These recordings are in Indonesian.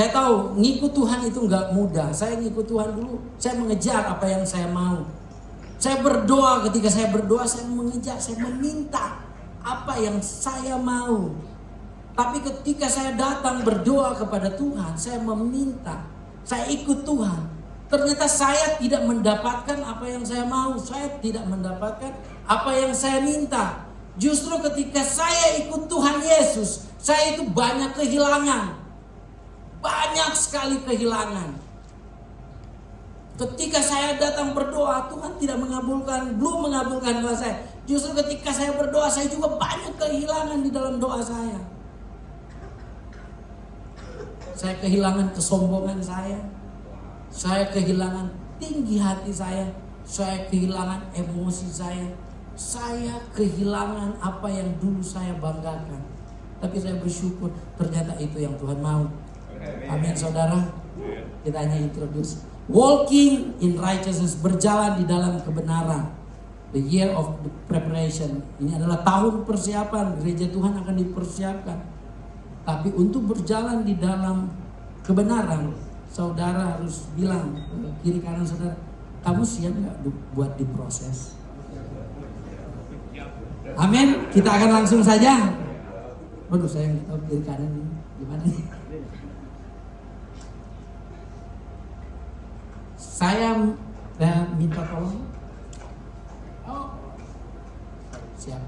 Saya tahu ngikut Tuhan itu nggak mudah. Saya ngikut Tuhan dulu, saya mengejar apa yang saya mau. Saya berdoa, ketika saya berdoa saya mengejar, saya meminta apa yang saya mau. Tapi ketika saya datang berdoa kepada Tuhan, saya meminta, saya ikut Tuhan. Ternyata saya tidak mendapatkan apa yang saya mau, saya tidak mendapatkan apa yang saya minta. Justru ketika saya ikut Tuhan Yesus, saya itu banyak kehilangan. Banyak sekali kehilangan. Ketika saya datang berdoa, Tuhan tidak mengabulkan, belum mengabulkan doa saya. Justru ketika saya berdoa, saya juga banyak kehilangan di dalam doa saya. Saya kehilangan kesombongan saya. Saya kehilangan tinggi hati saya. Saya kehilangan emosi saya. Saya kehilangan apa yang dulu saya banggakan. Tapi saya bersyukur ternyata itu yang Tuhan mau. Amin saudara. Kita hanya introduce. Walking in righteousness, berjalan di dalam kebenaran. The year of the preparation. Ini adalah tahun persiapan. Gereja Tuhan akan dipersiapkan. Tapi untuk berjalan di dalam kebenaran, saudara harus bilang kiri kanan saudara, kamu siap nggak buat diproses? Amin. Kita akan langsung saja. Waduh, saya nggak tahu kiri kanan ini gimana nih. Saya minta tolong. Oh, siap.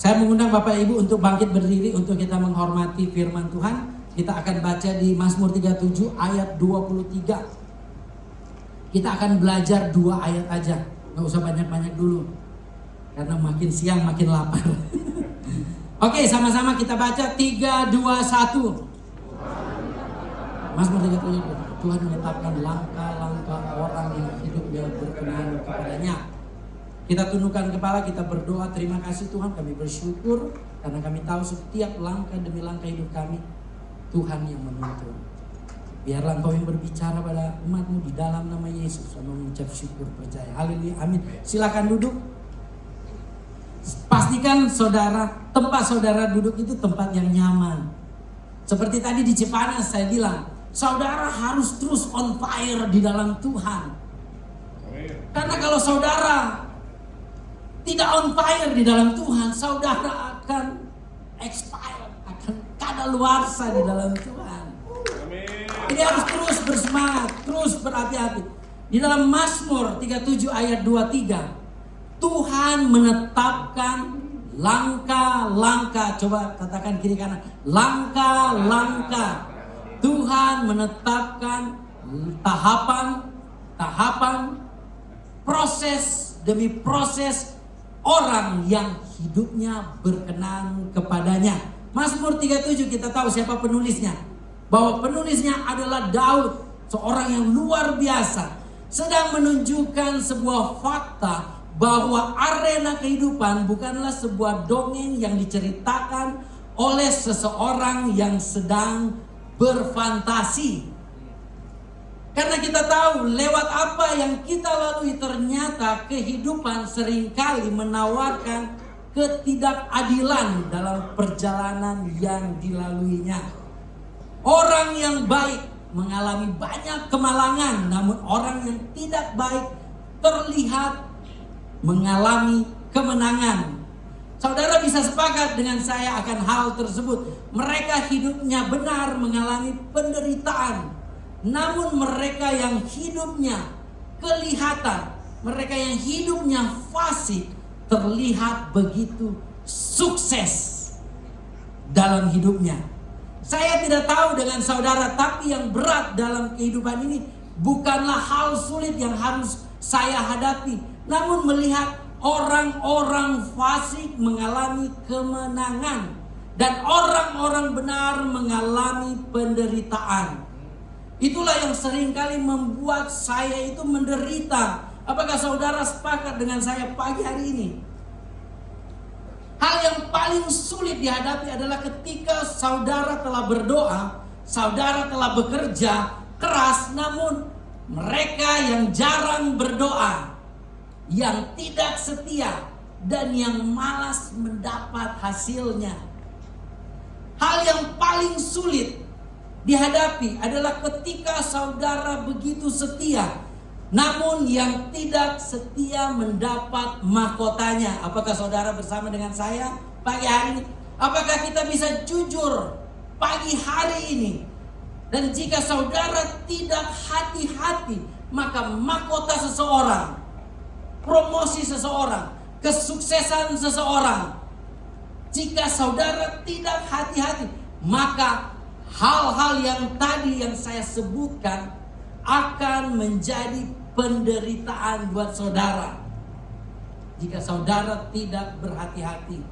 Saya mengundang Bapak Ibu untuk bangkit berdiri untuk kita menghormati firman Tuhan. Kita akan baca di Mazmur 37 ayat 23. Kita akan belajar 2 ayat aja, nggak usah banyak-banyak dulu, karena makin siang makin lapar. Oke, sama-sama kita baca 3, 2, 1. Mazmur 37. Tuhan menetapkan langkah-langkah orang yang hidupnya berkenan kepadanya. Kita tundukkan kepala, kita berdoa. Terima kasih Tuhan, kami bersyukur karena kami tahu setiap langkah demi langkah hidup kami Tuhan yang menuntun. Biarlah Engkau yang berbicara pada umat-Mu di dalam nama Yesus. Kami mengucap syukur, percaya. Haleluya, amin. Silakan duduk. Pastikan saudara, tempat saudara duduk itu tempat yang nyaman. Seperti tadi di Cipanas saya bilang, saudara harus terus on fire di dalam Tuhan. Karena kalau saudara tidak on fire di dalam Tuhan, saudara akan expired, akan kadaluarsa di dalam Tuhan. Jadi harus terus bersemangat, terus berhati-hati. Di dalam Mazmur 37 ayat 23, Tuhan menetapkan langkah-langkah. Coba katakan kiri kanan, langkah-langkah. Tuhan menetapkan tahapan, proses demi proses orang yang hidupnya berkenan kepadanya. Mazmur 37 kita tahu siapa penulisnya. Bahwa penulisnya adalah Daud, seorang yang luar biasa. Sedang menunjukkan sebuah fakta bahwa arena kehidupan bukanlah sebuah dongeng yang diceritakan oleh seseorang yang sedang berfantasi. Karena kita tahu lewat apa yang kita lalui ternyata kehidupan seringkali menawarkan ketidakadilan dalam perjalanan yang dilaluinya. Orang yang baik mengalami banyak kemalangan, namun orang yang tidak baik terlihat mengalami kemenangan. Saudara bisa sepakat dengan saya akan hal tersebut. Mereka hidupnya benar mengalami penderitaan, namun mereka yang hidupnya kelihatan, mereka yang hidupnya fasik terlihat begitu sukses dalam hidupnya. Saya tidak tahu dengan saudara, tapi yang berat dalam kehidupan ini bukanlah hal sulit yang harus saya hadapi, namun melihat orang-orang fasik mengalami kemenangan dan orang-orang benar mengalami penderitaan. Itulah yang seringkali membuat saya itu menderita. Apakah saudara sepakat dengan saya pagi hari ini? Hal yang paling sulit dihadapi adalah ketika saudara telah berdoa, saudara telah bekerja keras, namun mereka yang jarang berdoa, yang tidak setia, dan yang malas mendapat hasilnya. Hal yang paling sulit dihadapi adalah ketika saudara begitu setia, namun yang tidak setia mendapat mahkotanya. Apakah saudara bersama dengan saya pagi hari ini? Apakah kita bisa jujur pagi hari ini? Dan jika saudara tidak hati-hati, maka mahkota seseorang, promosi seseorang, kesuksesan seseorang, jika saudara tidak hati-hati, maka hal-hal yang tadi yang saya sebutkan akan menjadi penderitaan buat saudara. Jika saudara tidak berhati-hati,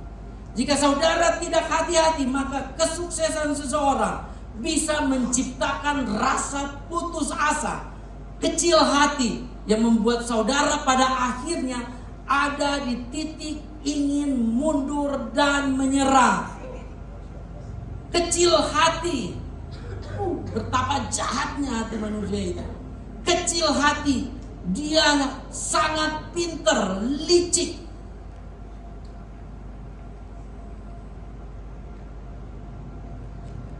jika saudara tidak hati-hati, maka kesuksesan seseorang bisa menciptakan rasa putus asa, kecil hati, yang membuat saudara pada akhirnya ada di titik ingin mundur dan menyerah. Kecil hati, betapa jahatnya hati manusia itu. Kecil hati, dia sangat pintar, licik.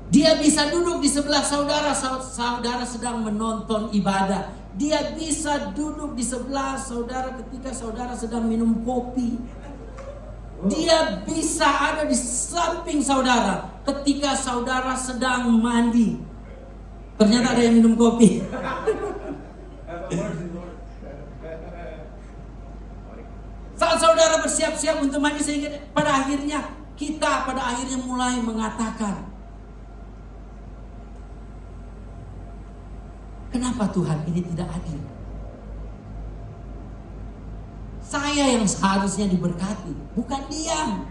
Dia bisa duduk di sebelah saudara, saudara sedang menonton ibadah. Dia bisa duduk di sebelah saudara ketika saudara sedang minum kopi. Dia bisa ada di samping saudara ketika saudara sedang mandi. Ternyata ada yang minum kopi. Saat saudara bersiap-siap untuk mandi, sehingga pada akhirnya kita mulai mengatakan, kenapa Tuhan ini tidak adil? Saya yang seharusnya diberkati, bukan dia.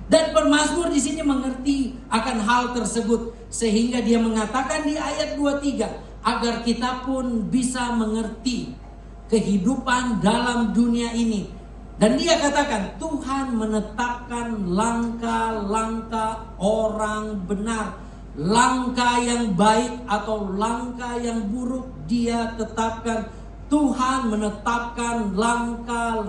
Dan pemazmur di sini mengerti akan hal tersebut, sehingga dia mengatakan di ayat 23, agar kita pun bisa mengerti kehidupan dalam dunia ini. Dan dia katakan, Tuhan menetapkan langkah-langkah orang benar. Langkah yang baik atau langkah yang buruk dia tetapkan. Tuhan menetapkan langkah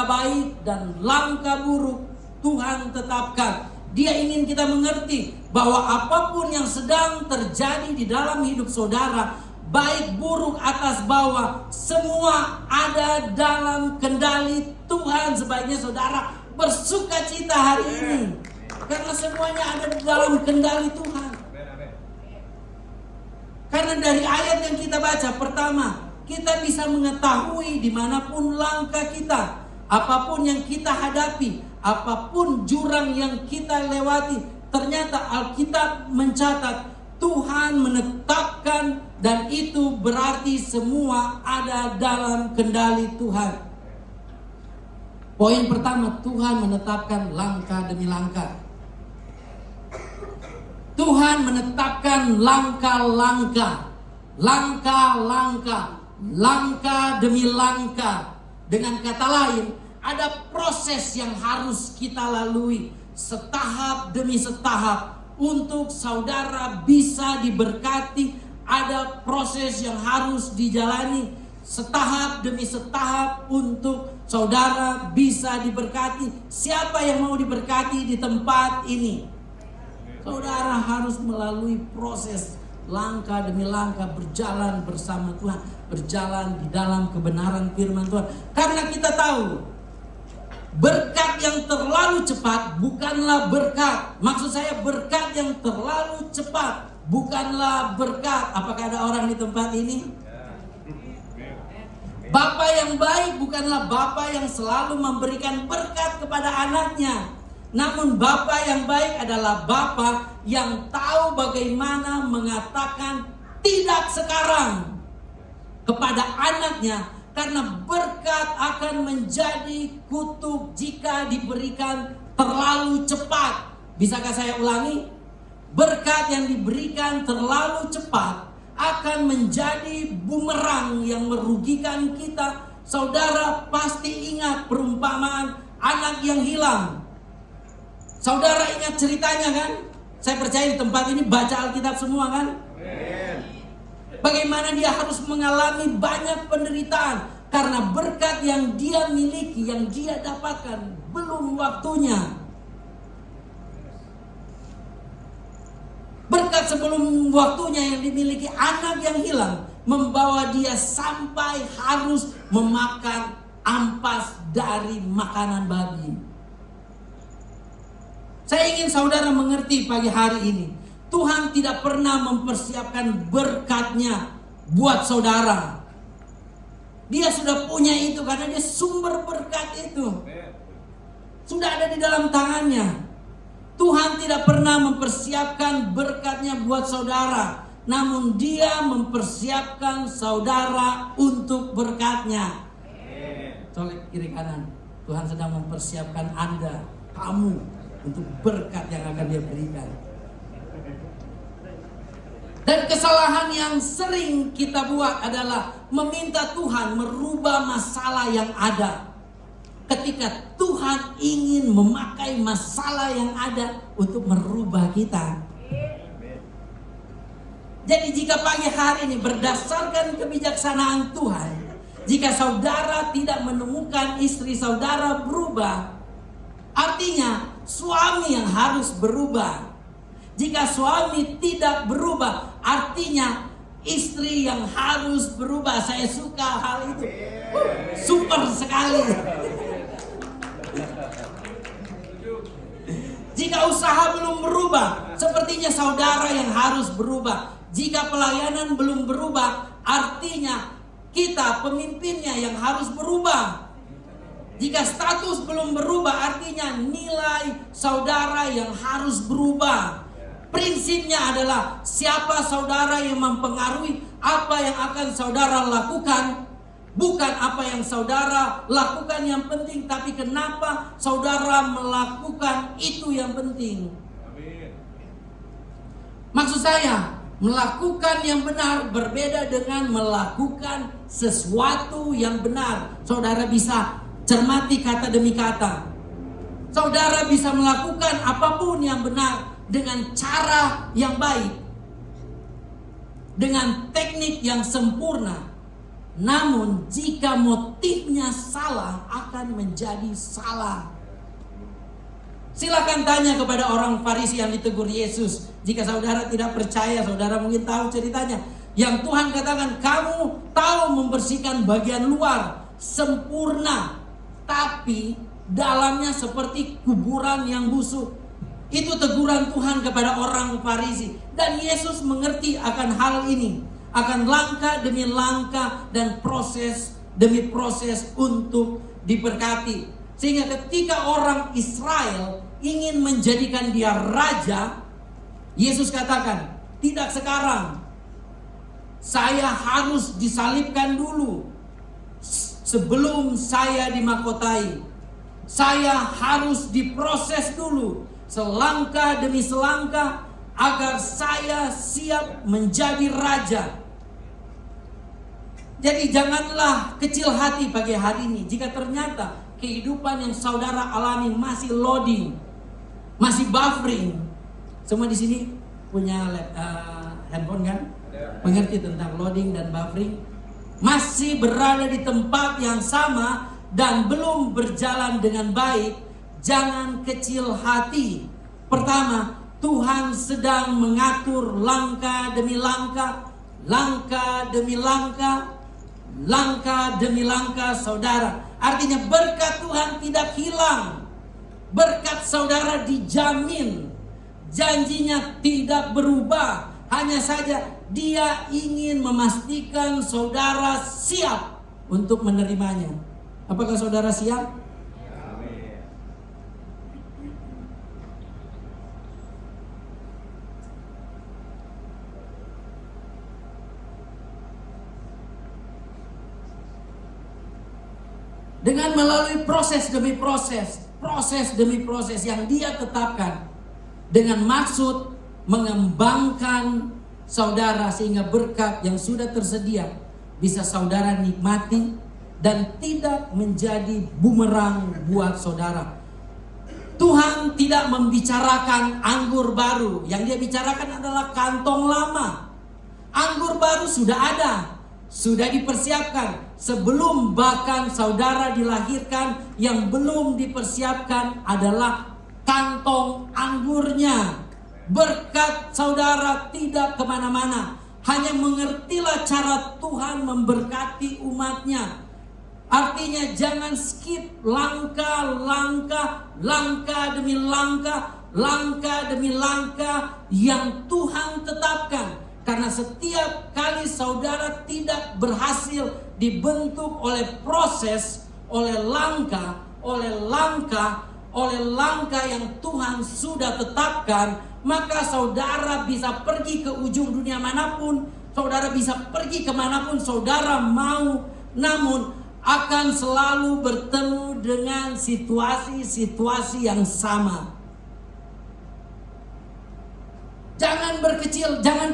baik dan langkah buruk Tuhan tetapkan. Dia ingin kita mengerti bahwa apapun yang sedang terjadi di dalam hidup saudara, baik buruk atas bawah, semua ada dalam kendali Tuhan. Sebaiknya saudara bersuka cita hari ini, karena semuanya ada di dalam kendali Tuhan. Karena dari ayat yang kita baca, pertama, kita bisa mengetahui dimanapun langkah kita, apapun yang kita hadapi, apapun jurang yang kita lewati, ternyata Alkitab mencatat Tuhan menetapkan, dan itu berarti semua ada dalam kendali Tuhan. Poin pertama, Tuhan menetapkan langkah demi langkah. Tuhan menetapkan langkah-langkah demi langkah. Dengan kata lain, ada proses yang harus kita lalui setahap demi setahap untuk saudara bisa diberkati. Ada proses yang harus dijalani setahap demi setahap untuk saudara bisa diberkati. Siapa yang mau diberkati di tempat ini? Saudara harus melalui proses langkah demi langkah, berjalan bersama Tuhan, berjalan di dalam kebenaran firman Tuhan. Karena kita tahu berkat yang terlalu cepat bukanlah berkat. Maksud saya, berkat yang terlalu cepat bukanlah berkat. Apakah ada orang di tempat ini? Bapak yang baik bukanlah bapak yang selalu memberikan berkat kepada anaknya. Namun Bapa yang baik adalah Bapa yang tahu bagaimana mengatakan tidak sekarang kepada anaknya, karena berkat akan menjadi kutuk jika diberikan terlalu cepat. Bisakah saya ulangi? Berkat yang diberikan terlalu cepat akan menjadi bumerang yang merugikan kita. Saudara pasti ingat perumpamaan anak yang hilang. Saudara ingat ceritanya kan? Saya percaya di tempat ini baca Alkitab semua kan? Bagaimana dia harus mengalami banyak penderitaan karena berkat yang dia miliki, yang dia dapatkan belum waktunya. tepat sebelum waktunya yang dimiliki anak yang hilang membawa dia sampai harus memakan ampas dari makanan babi. Saya ingin saudara mengerti pagi hari ini, Tuhan tidak pernah mempersiapkan berkat-Nya buat saudara. Dia sudah punya itu karena dia sumber berkat itu sudah ada di dalam tangannya. Tuhan tidak pernah mempersiapkan berkat-Nya buat saudara, namun Dia mempersiapkan saudara untuk berkat-Nya. Colek kiri kanan. Tuhan sedang mempersiapkan Anda, kamu, untuk berkat yang akan Dia berikan. Dan kesalahan yang sering kita buat adalah meminta Tuhan merubah masalah yang ada, ketika Tuhan ingin memakai masalah yang ada untuk merubah kita. Jadi jika pagi hari ini berdasarkan kebijaksanaan Tuhan, jika saudara tidak menemukan istri saudara berubah, artinya suami yang harus berubah. Jika suami tidak berubah, artinya istri yang harus berubah. Saya suka hal itu. Super sekali. Jika usaha belum berubah, sepertinya saudara yang harus berubah. Jika pelayanan belum berubah, artinya kita pemimpinnya yang harus berubah. Jika status belum berubah, artinya nilai saudara yang harus berubah. Prinsipnya adalah siapa saudara yang mempengaruhi apa yang akan saudara lakukan. Bukan apa yang saudara lakukan yang penting, tapi kenapa saudara melakukan itu yang penting. Amin. Maksud saya, melakukan yang benar berbeda dengan melakukan sesuatu yang benar. Saudara bisa cermati kata demi kata. Saudara bisa melakukan apapun yang benar dengan cara yang baik, dengan teknik yang sempurna. Namun jika motifnya salah, akan menjadi salah. Silakan tanya kepada orang Farisi yang ditegur Yesus. Jika saudara tidak percaya, saudara mungkin tahu ceritanya. Yang Tuhan katakan, kamu tahu membersihkan bagian luar sempurna, tapi dalamnya seperti kuburan yang busuk. Itu teguran Tuhan kepada orang Farisi. Dan Yesus mengerti akan hal ini, akan langkah demi langkah dan proses demi proses untuk diberkati. Sehingga ketika orang Israel ingin menjadikan dia raja, Yesus katakan, tidak sekarang. Saya harus disalibkan dulu. Sebelum saya dimahkotai, saya harus diproses dulu, selangkah demi selangkah, agar saya siap menjadi raja. Jadi janganlah kecil hati pagi hari ini. Jika ternyata kehidupan yang saudara alami masih loading, masih buffering. Semua di sini punya handphone kan? Mengerti tentang loading dan buffering. Masih berada di tempat yang sama dan belum berjalan dengan baik. Jangan kecil hati. Pertama, Tuhan sedang mengatur langkah demi langkah, langkah demi langkah, langkah demi langkah saudara. Artinya berkat Tuhan tidak hilang. Berkat saudara dijamin. Janjinya tidak berubah. Hanya saja Dia ingin memastikan saudara siap untuk menerimanya. Apakah saudara siap? Dengan melalui proses demi proses, proses demi proses yang Dia tetapkan, dengan maksud mengembangkan saudara sehingga berkat yang sudah tersedia bisa saudara nikmati dan tidak menjadi bumerang buat saudara. Tuhan tidak membicarakan anggur baru, yang Dia bicarakan adalah kantong lama. Anggur baru sudah ada, sudah dipersiapkan. Sebelum bahkan saudara dilahirkan, yang belum dipersiapkan adalah kantong anggurnya. Berkat saudara tidak kemana-mana. Hanya mengertilah cara Tuhan memberkati umatnya. Artinya jangan skip langkah demi langkah yang Tuhan tetapkan. Karena setiap kali saudara tidak berhasil dibentuk oleh proses, oleh langkah yang Tuhan sudah tetapkan, maka saudara bisa pergi ke ujung dunia manapun, saudara bisa pergi kemanapun saudara mau, namun akan selalu bertemu dengan situasi-situasi yang sama. Jangan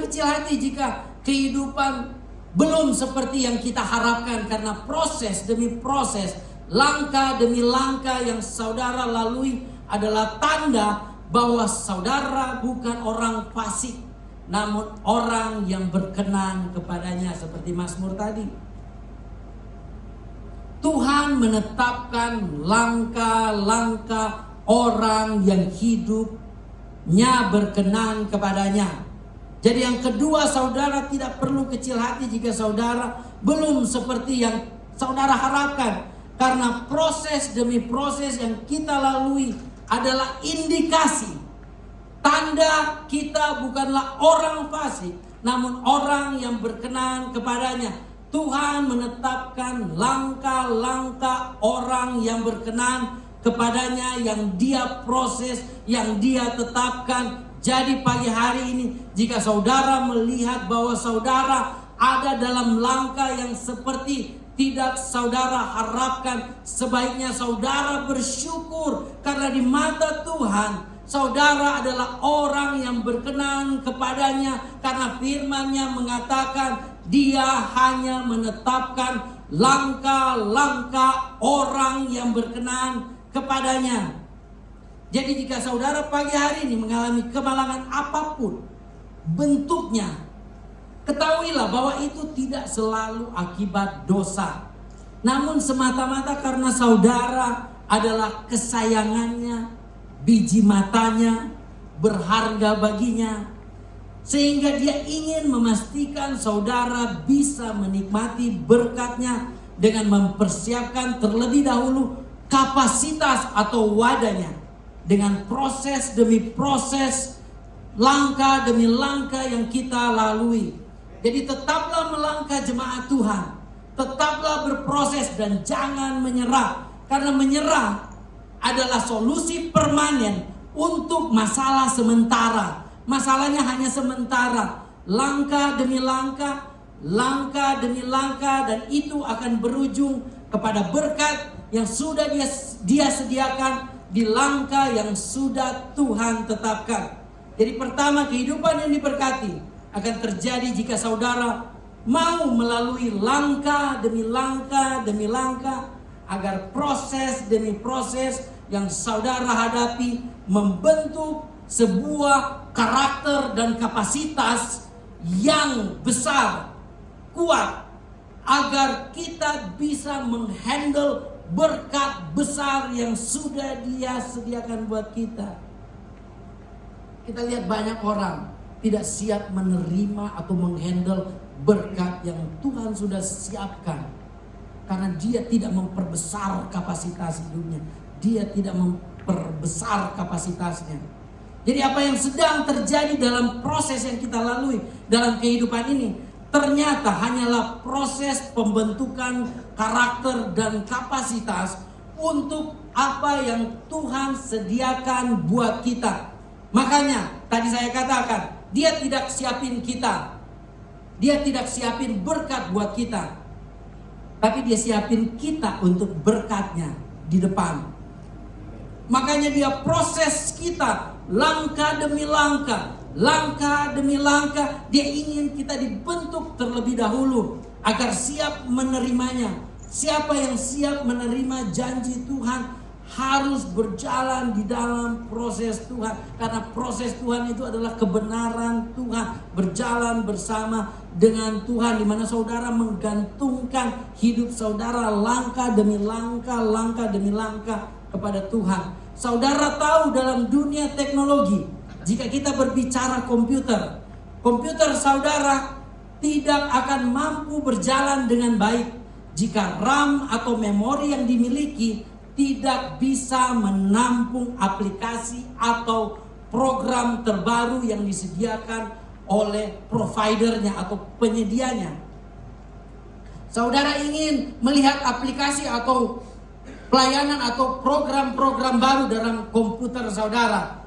kecil hati jika kehidupan belum seperti yang kita harapkan, karena proses demi proses, langkah demi langkah yang saudara lalui adalah tanda bahwa saudara bukan orang fasik, namun orang yang berkenan kepadanya, seperti Mazmur tadi. Tuhan menetapkan langkah-langkah orang yang hidupnya berkenan kepadanya. Jadi yang kedua, saudara tidak perlu kecil hati jika saudara belum seperti yang saudara harapkan. Karena proses demi proses yang kita lalui adalah indikasi, tanda kita bukanlah orang fasik, namun orang yang berkenan kepadanya. Tuhan menetapkan langkah-langkah orang yang berkenan kepadanya, yang dia proses, yang dia tetapkan. Jadi pagi hari ini, jika saudara melihat bahwa saudara ada dalam langkah yang seperti tidak saudara harapkan, sebaiknya saudara bersyukur, karena di mata Tuhan saudara adalah orang yang berkenan kepadanya, karena firman-Nya mengatakan Dia hanya menetapkan langkah-langkah orang yang berkenan kepadanya. Jadi jika saudara pagi hari ini mengalami kemalangan apapun bentuknya, ketahuilah bahwa itu tidak selalu akibat dosa, namun semata-mata karena saudara adalah kesayangannya, biji matanya, berharga baginya, sehingga Dia ingin memastikan saudara bisa menikmati berkatnya dengan mempersiapkan terlebih dahulu kapasitas atau wadahnya dengan proses demi proses, langkah demi langkah yang kita lalui. Jadi tetaplah melangkah jemaat Tuhan, tetaplah berproses dan jangan menyerah, karena menyerah adalah solusi permanen untuk masalah sementara. Masalahnya hanya sementara, langkah demi langkah demi langkah, dan itu akan berujung kepada berkat yang sudah dia sediakan di langkah yang sudah Tuhan tetapkan. Jadi pertama, kehidupan yang diberkati akan terjadi jika saudara mau melalui langkah demi langkah, agar proses demi proses yang saudara hadapi membentuk sebuah karakter dan kapasitas yang besar, kuat, agar kita bisa menghandle berkat besar yang sudah Dia sediakan buat kita. Kita lihat banyak orang tidak siap menerima atau menghandle berkat yang Tuhan sudah siapkan, karena dia tidak memperbesar kapasitas hidupnya, dia tidak memperbesar kapasitasnya. Jadi apa yang sedang terjadi dalam proses yang kita lalui dalam kehidupan ini ternyata hanyalah proses pembentukan karakter dan kapasitas untuk apa yang Tuhan sediakan buat kita. Makanya tadi saya katakan, Dia tidak siapin kita, Dia tidak siapin berkat buat kita, tapi Dia siapin kita untuk berkatnya di depan. Makanya Dia proses kita langkah demi langkah Dia ingin kita dibentuk terlebih dahulu agar siap menerimanya. Siapa yang siap menerima janji Tuhan harus berjalan di dalam proses Tuhan, karena proses Tuhan itu adalah kebenaran Tuhan, berjalan bersama dengan Tuhan, di mana saudara menggantungkan hidup saudara langkah demi langkah kepada Tuhan. Saudara tahu dalam dunia teknologi jika kita berbicara komputer, komputer saudara tidak akan mampu berjalan dengan baik jika RAM atau memori yang dimiliki tidak bisa menampung aplikasi atau program terbaru yang disediakan oleh providernya atau penyedianya. Saudara ingin melihat aplikasi atau pelayanan atau program-program baru dalam komputer saudara.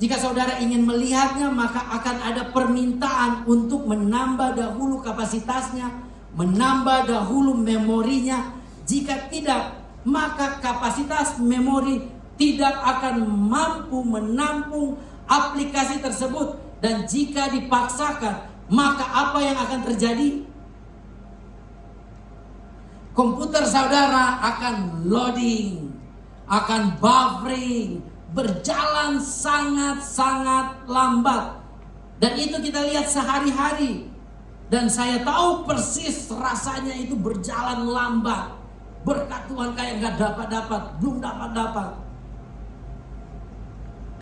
Jika saudara ingin melihatnya, maka akan ada permintaan untuk menambah dahulu kapasitasnya, menambah dahulu memorinya. Jika tidak, maka kapasitas memori tidak akan mampu menampung aplikasi tersebut. Dan jika dipaksakan, maka apa yang akan terjadi? Komputer saudara akan loading, akan buffering, berjalan sangat-sangat lambat. Dan itu kita lihat sehari-hari. Dan saya tahu persis rasanya itu berjalan lambat. Berkat Tuhan kayak gak dapat-dapat, belum dapat-dapat.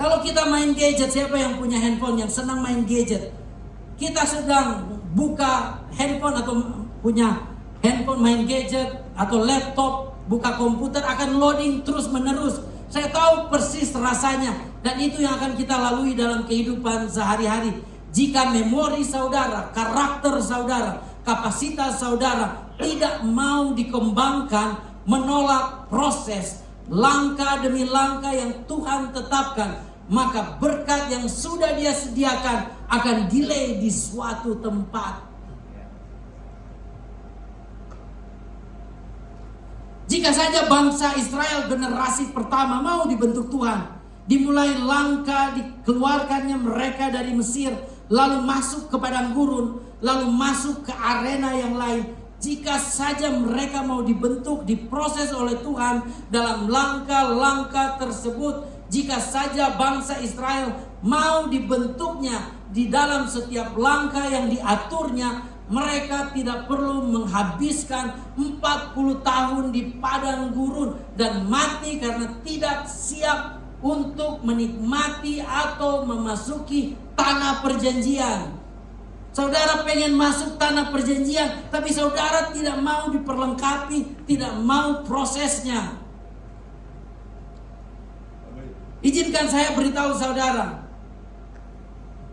Kalau kita main gadget, siapa yang punya handphone, yang senang main gadget? Kita sedang buka handphone atau punya handphone main gadget atau laptop, buka komputer, akan loading terus menerus. Saya tahu persis rasanya, dan itu yang akan kita lalui dalam kehidupan sehari-hari. Jika memori saudara, karakter saudara, kapasitas saudara tidak mau dikembangkan, menolak proses langkah demi langkah yang Tuhan tetapkan, maka berkat yang sudah Dia sediakan akan delay di suatu tempat. Jika saja bangsa Israel generasi pertama mau dibentuk Tuhan, dimulai langkah dikeluarkannya mereka dari Mesir, lalu masuk ke padang gurun, lalu masuk ke arena yang lain. Jika saja mereka mau dibentuk, diproses oleh Tuhan dalam langkah-langkah tersebut, jika saja bangsa Israel mau dibentuknya di dalam setiap langkah yang diaturnya, mereka tidak perlu menghabiskan 40 tahun di padang gurun dan mati karena tidak siap untuk menikmati atau memasuki tanah perjanjian. Saudara pengen masuk tanah perjanjian, tapi saudara tidak mau diperlengkapi, tidak mau prosesnya. Izinkan saya beritahu saudara,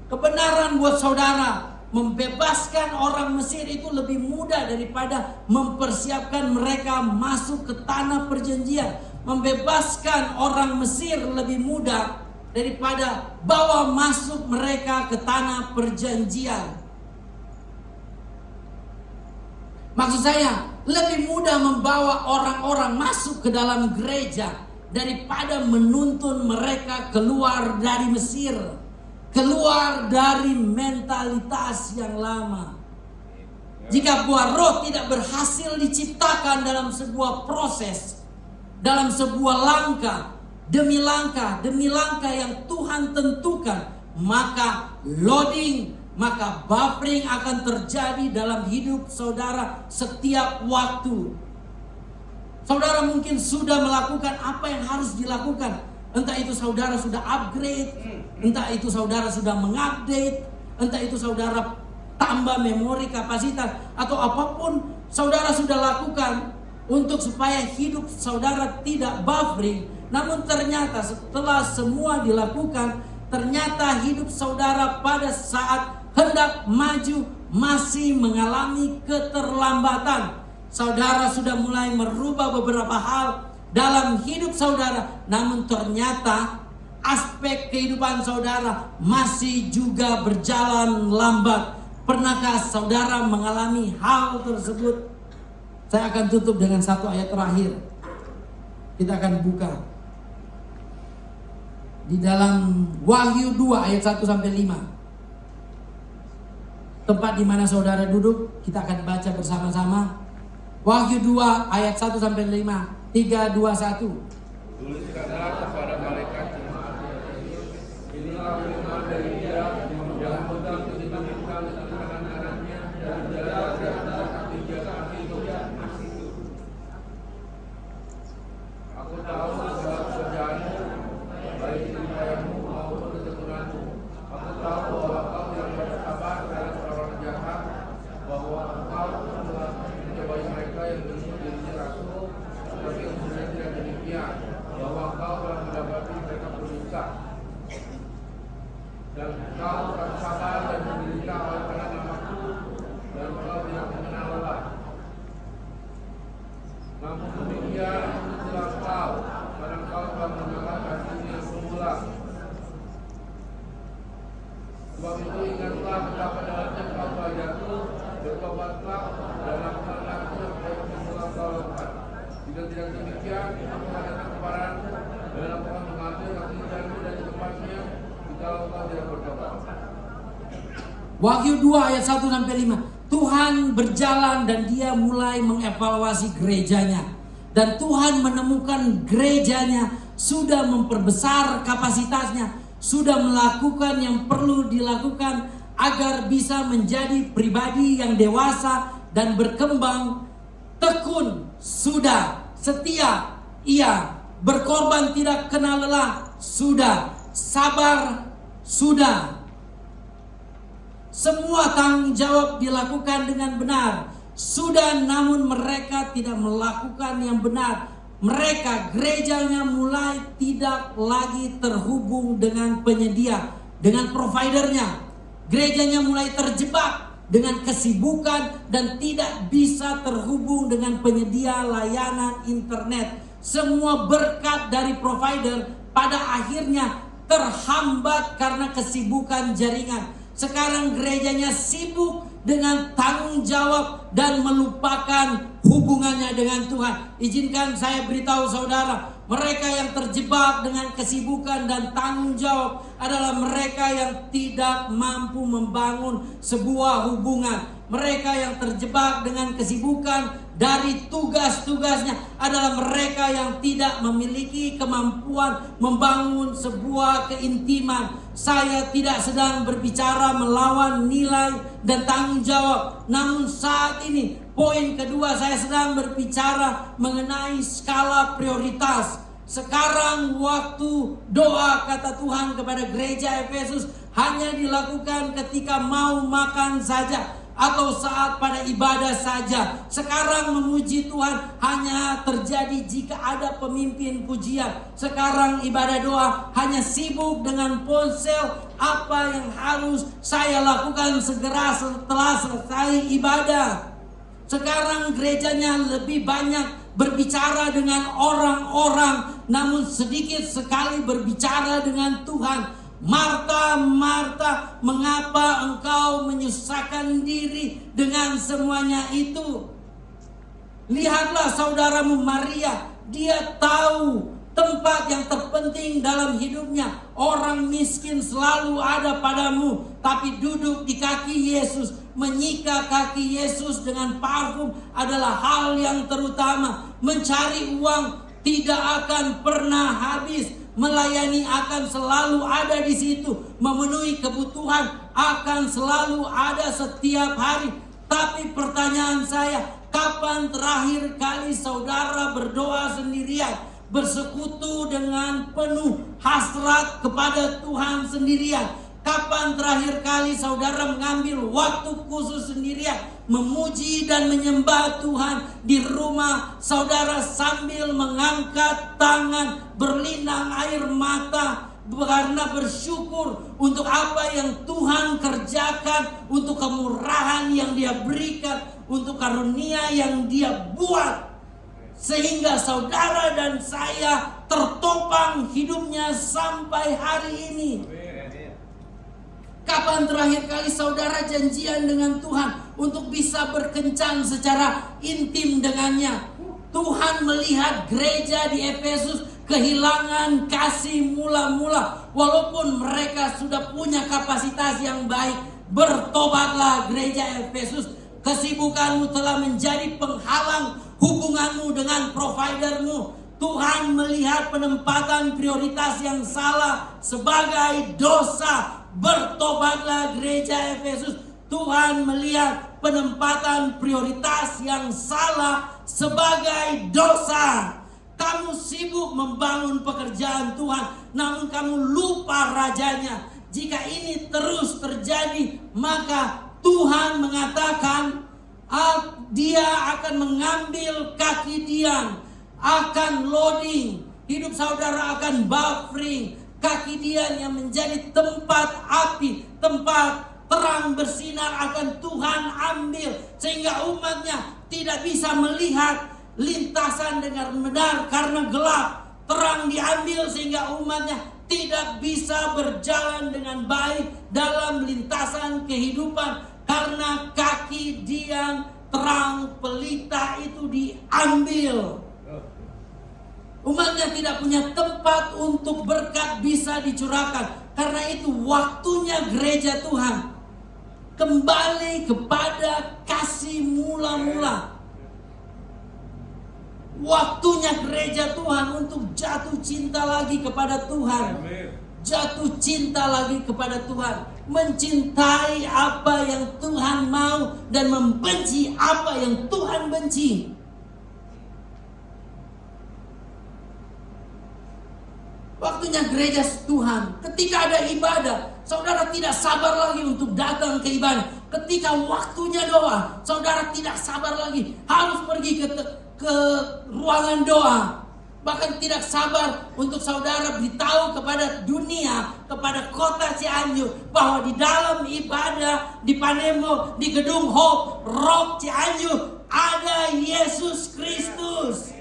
kebenaran buat saudara, membebaskan orang Mesir itu lebih mudah daripada mempersiapkan mereka masuk ke tanah perjanjian. Membebaskan orang Mesir lebih mudah daripada bawa masuk mereka ke tanah perjanjian. Maksud saya, lebih mudah membawa orang-orang masuk ke dalam gereja daripada menuntun mereka keluar dari Mesir, keluar dari mentalitas yang lama. Jika buah roh tidak berhasil diciptakan dalam sebuah proses, dalam sebuah langkah demi langkah yang Tuhan tentukan, maka loading, maka buffering akan terjadi dalam hidup saudara setiap waktu. Saudara mungkin sudah melakukan apa yang harus dilakukan. Entah itu saudara sudah upgrade, entah itu saudara sudah mengupdate, entah itu saudara tambah memori kapasitas, atau apapun saudara sudah lakukan untuk supaya hidup saudara tidak buffering. Namun ternyata setelah semua dilakukan, ternyata hidup saudara pada saat hendak maju masih mengalami keterlambatan. Saudara sudah mulai merubah beberapa hal dalam hidup saudara, namun ternyata aspek kehidupan saudara masih juga berjalan lambat. Pernahkah saudara mengalami hal tersebut? Saya akan tutup dengan satu ayat terakhir. Kita akan buka di dalam Wahyu 2 ayat 1 sampai 5. Tempat di mana saudara duduk, kita akan baca bersama-sama. Wahyu 2 ayat 1 sampai 5. 3, 2, 1. Tuliskanlah kepada malaikat jemaat inilah firman dari Dia yang pegang ketujuh kali tangan kanannya dan jalan di atas 3 kaki emas itu. Aku tahu segala pekerjaanmu, baik kehidupanmu maupun ketekunanmu, susah. Dan engkau akan sabar dan menderita oleh karena namaku, dan engkau tidak mengenal lelah. Namun demikian, itulah kau, karena engkau telah mengenal kasih yang semula. Sebab itu ingatlah betapa dalamnya engkau telah jatuh, bertobatlah dan lakukanlah yang semula kau lakukan. Jika tidak demikian, aku akan datang kepadamu dan aku akan mengambil kaki kakimu dari tempatnya jika engkau tidak bertobat. Wahyu 2 ayat 1-5. Tuhan berjalan dan dia mulai mengevaluasi gerejanya. Dan Tuhan menemukan gerejanya sudah memperbesar kapasitasnya, sudah melakukan yang perlu dilakukan agar bisa menjadi pribadi yang dewasa dan berkembang. Tekun sudah, setia ia, berkorban tidak kenal lelah sudah, sabar sudah. Semua tanggung jawab dilakukan dengan benar sudah, namun mereka tidak melakukan yang benar. Mereka, gerejanya mulai tidak lagi terhubung dengan penyedia, dengan providernya. Gerejanya mulai terjebak dengan kesibukan dan tidak bisa terhubung dengan penyedia layanan internet. Semua berkat dari provider pada akhirnya terhambat karena kesibukan jaringan. Sekarang gerejanya sibuk dengan tanggung jawab dan melupakan hubungannya dengan Tuhan. Izinkan saya beritahu saudara, mereka yang terjebak dengan kesibukan dan tanggung jawab adalah mereka yang tidak mampu membangun sebuah hubungan. Mereka yang terjebak dengan kesibukan dari tugas-tugasnya adalah mereka yang tidak memiliki kemampuan membangun sebuah keintiman. Saya tidak sedang berbicara melawan nilai dan tanggung jawab. Namun saat ini, poin kedua, saya sedang berbicara mengenai skala prioritas. Sekarang waktu doa, kata Tuhan kepada gereja Efesus, hanya dilakukan ketika mau makan saja atau saat pada ibadah saja. Sekarang memuji Tuhan hanya terjadi jika ada pemimpin pujian. Sekarang ibadah doa hanya sibuk dengan ponsel. Apa yang harus saya lakukan segera setelah selesai ibadah? Sekarang gerejanya lebih banyak berbicara dengan orang-orang, namun sedikit sekali berbicara dengan Tuhan. Marta, Marta, mengapa engkau menyusahkan diri dengan semuanya itu? Lihatlah saudaramu Maria, dia tahu tempat yang terpenting dalam hidupnya. Orang miskin selalu ada padamu, tapi duduk di kaki Yesus, menyika kaki Yesus dengan parfum adalah hal yang terutama. Mencari uang tidak akan pernah habis. Melayani akan selalu ada di situ. Memenuhi kebutuhan akan selalu ada setiap hari. Tapi pertanyaan saya, kapan terakhir kali saudara berdoa sendirian? Bersekutu dengan penuh hasrat kepada Tuhan sendirian? Kapan terakhir kali saudara mengambil waktu khusus sendirian, memuji dan menyembah Tuhan di rumah saudara sambil mengangkat tangan, berlinang air mata karena bersyukur untuk apa yang Tuhan kerjakan, untuk kemurahan yang Dia berikan, untuk karunia yang Dia buat, sehingga saudara dan saya tertopang hidupnya sampai hari ini. Kapan terakhir kali saudara janjian dengan Tuhan untuk bisa berkencan secara intim dengannya? Tuhan melihat gereja di Efesus kehilangan kasih mula-mula. Walaupun mereka sudah punya kapasitas yang baik. Bertobatlah gereja Efesus. Kesibukanmu telah menjadi penghalang hubunganmu dengan providermu. Tuhan melihat penempatan prioritas yang salah sebagai dosa. Bertobatlah gereja Efesus. Tuhan melihat penempatan prioritas yang salah sebagai dosa. Kamu sibuk membangun pekerjaan Tuhan, namun kamu lupa rajanya. Jika ini terus terjadi, maka Tuhan mengatakan Dia akan mengambil kaki Dian, akan loading, hidup saudara akan buffering. Kaki dia yang menjadi tempat api, tempat terang bersinar akan Tuhan ambil. Sehingga umatnya tidak bisa melihat lintasan dengan benar karena gelap. Terang diambil sehingga umatnya tidak bisa berjalan dengan baik dalam lintasan kehidupan. Karena kaki dia terang pelita itu diambil. Umatnya tidak punya tempat untuk berkat bisa dicurahkan. Karena itu waktunya gereja Tuhan kembali kepada kasih mula-mula. Waktunya gereja Tuhan untuk jatuh cinta lagi kepada Tuhan. Jatuh cinta lagi kepada Tuhan. Mencintai apa yang Tuhan mau dan membenci apa yang Tuhan benci. Waktunya gereja Tuhan. Ketika ada ibadah, saudara tidak sabar lagi untuk datang ke ibadah. Ketika waktunya doa, saudara tidak sabar lagi harus pergi ke ruangan doa. Bahkan tidak sabar untuk saudara beritahu kepada dunia, kepada kota Cianjur, bahwa di dalam ibadah di Panemo, di gedung Hope Rock Cianjur, ada Yesus Kristus.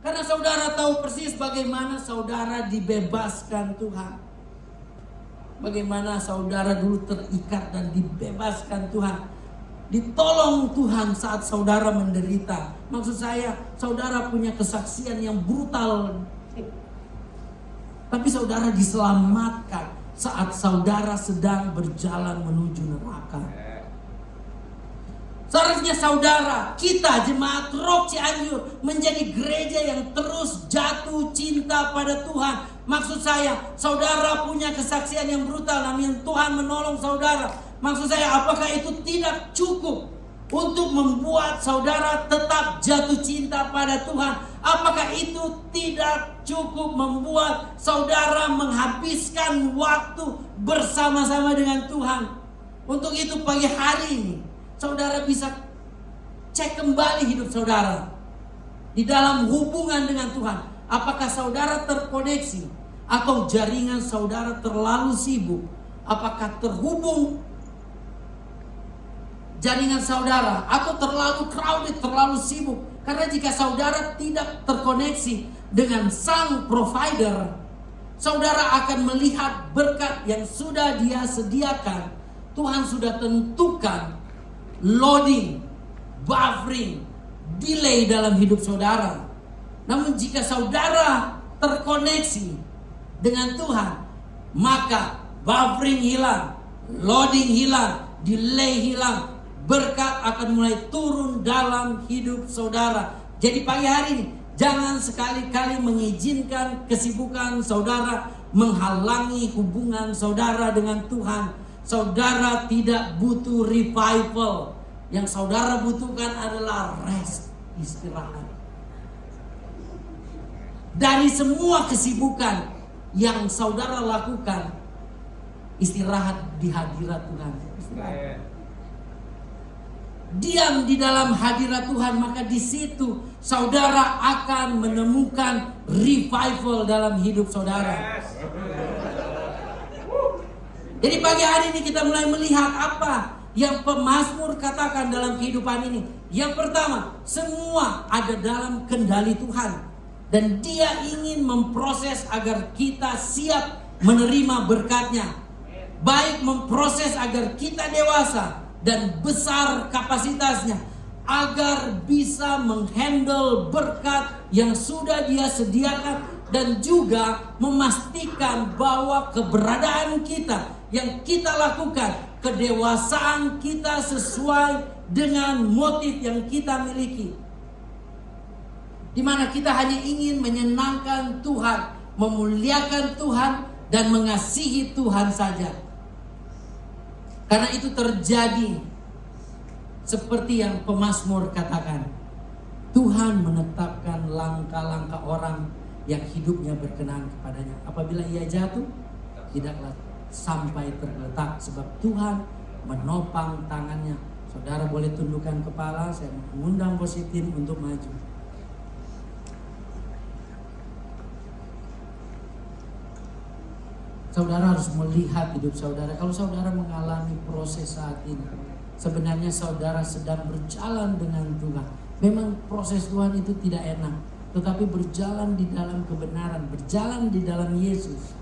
Karena saudara tahu persis bagaimana saudara dibebaskan Tuhan. Bagaimana saudara dulu terikat dan dibebaskan Tuhan. Ditolong Tuhan saat saudara menderita. Maksud saya, saudara punya kesaksian yang brutal. Tapi saudara diselamatkan saat saudara sedang berjalan menuju neraka. Seharusnya saudara, kita jemaat Rock Cianjur menjadi gereja yang terus jatuh cinta pada Tuhan. Maksud saya, saudara punya kesaksian yang brutal, namun Tuhan menolong saudara. Maksud saya, apakah itu tidak cukup untuk membuat saudara tetap jatuh cinta pada Tuhan? Apakah itu tidak cukup membuat saudara menghabiskan waktu bersama-sama dengan Tuhan? Untuk itu pagi hari ini, saudara bisa cek kembali hidup saudara di dalam hubungan dengan Tuhan. Apakah saudara terkoneksi atau jaringan saudara terlalu sibuk? Apakah terhubung jaringan saudara atau terlalu crowded, terlalu sibuk? Karena jika saudara tidak terkoneksi dengan sang provider, saudara akan melihat berkat yang sudah Dia sediakan. Tuhan sudah tentukan loading, buffering, delay dalam hidup saudara. Namun jika saudara terkoneksi dengan Tuhan, maka buffering hilang, loading hilang, delay hilang. Berkat akan mulai turun dalam hidup saudara. Jadi pagi hari ini, jangan sekali-kali mengizinkan kesibukan saudara menghalangi hubungan saudara dengan Tuhan. Saudara tidak butuh revival. Yang saudara butuhkan adalah rest, istirahat. Dari semua kesibukan yang saudara lakukan, istirahat di hadirat Tuhan. Istirahat. Diam di dalam hadirat Tuhan, maka di situ saudara akan menemukan revival dalam hidup saudara. Jadi pagi hari ini kita mulai melihat apa yang pemazmur katakan dalam kehidupan ini. Yang pertama, semua ada dalam kendali Tuhan. Dan Dia ingin memproses agar kita siap menerima berkatnya. Baik memproses agar kita dewasa dan besar kapasitasnya, agar bisa menghandle berkat yang sudah Dia sediakan. Dan juga memastikan bahwa keberadaan kita yang kita lakukan, kedewasaan kita sesuai dengan motif yang kita miliki, di mana kita hanya ingin menyenangkan Tuhan, memuliakan Tuhan, dan mengasihi Tuhan saja. Karena itu terjadi seperti yang pemazmur katakan, Tuhan menetapkan langkah-langkah orang yang hidupnya berkenan kepadanya. Apabila ia jatuh, tidaklah sampai tergeletak, sebab Tuhan menopang tangannya. Saudara boleh tundukkan kepala, saya mengundang positif untuk maju. Saudara harus melihat hidup saudara. Kalau saudara mengalami proses saat ini, sebenarnya saudara sedang berjalan dengan Tuhan. Memang proses Tuhan itu tidak enak, tetapi berjalan di dalam kebenaran, berjalan di dalam Yesus,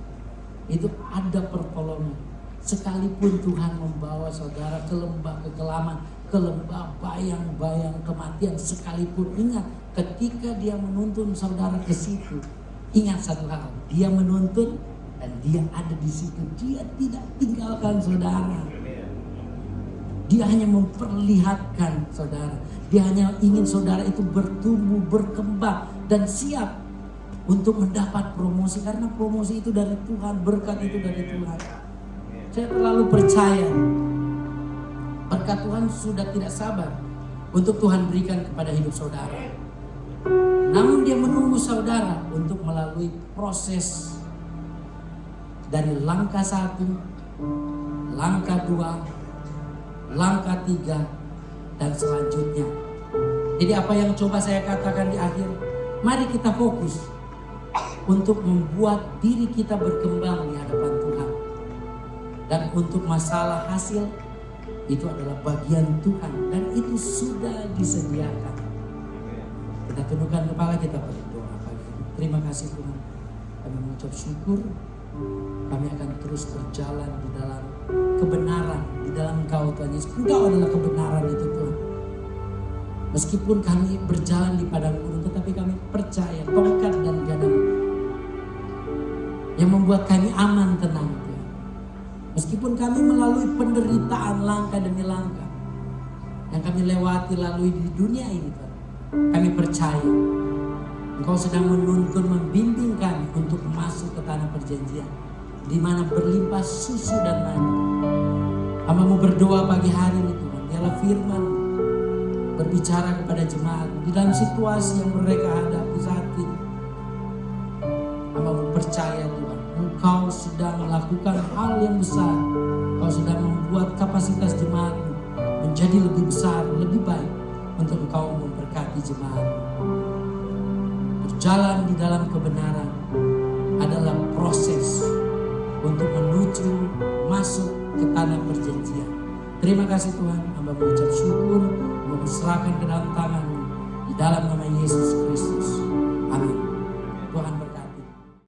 itu ada pertolongan. Sekalipun Tuhan membawa saudara ke lembah kekelaman, ke lembah bayang-bayang kematian sekalipun, ingat ketika dia menuntun saudara ke situ, ingat satu hal, dia menuntun dan dia ada di situ. Dia tidak tinggalkan saudara. Dia hanya memperlihatkan saudara. Dia hanya ingin saudara itu bertumbuh, berkembang dan siap untuk mendapat promosi, karena promosi itu dari Tuhan, berkat itu dari Tuhan. Saya terlalu percaya berkat Tuhan sudah tidak sabar untuk Tuhan berikan kepada hidup saudara. Namun dia menunggu saudara untuk melalui proses dari langkah 1, langkah 2, langkah 3 dan selanjutnya. Jadi apa yang coba saya katakan di akhir, mari kita fokus untuk membuat diri kita berkembang di hadapan Tuhan. Dan untuk masalah hasil, itu adalah bagian Tuhan dan itu sudah disediakan. Kita tundukkan kepala, kita berdoa pagi ini. Terima kasih Tuhan, kami mengucap syukur. Kami akan terus berjalan di dalam kebenaran, di dalam Engkau Tuhan Yesus. Engkau adalah kebenaran itu Tuhan. Meskipun kami berjalan di padang gurun, tetapi kami percaya tongkat dan gadang yang membuat kami aman, tenang Tuhan. Meskipun kami melalui penderitaan langkah demi langkah yang kami lewati lalui di dunia ini Tuhan, kami percaya Engkau sedang menuntun, membimbing kami untuk masuk ke tanah perjanjian, di mana berlimpah susu dan madu. Hamba-Mu berdoa pagi hari ini Tuhan, biarlah firman berbicara kepada jemaat di dalam situasi yang mereka hadapi saat ini. Hamba-Mu percaya Tuhan, Engkau sedang melakukan hal yang besar. Engkau sedang membuat kapasitas jemaat-Mu menjadi lebih besar, lebih baik untuk Engkau memberkati jemaat. Berjalan di dalam kebenaran adalah proses untuk menuju masuk ke tanah perjanjian. Terima kasih Tuhan, hamba mengucap syukur, berserahkan ke dalam tangan-Mu di dalam nama Yesus Kristus.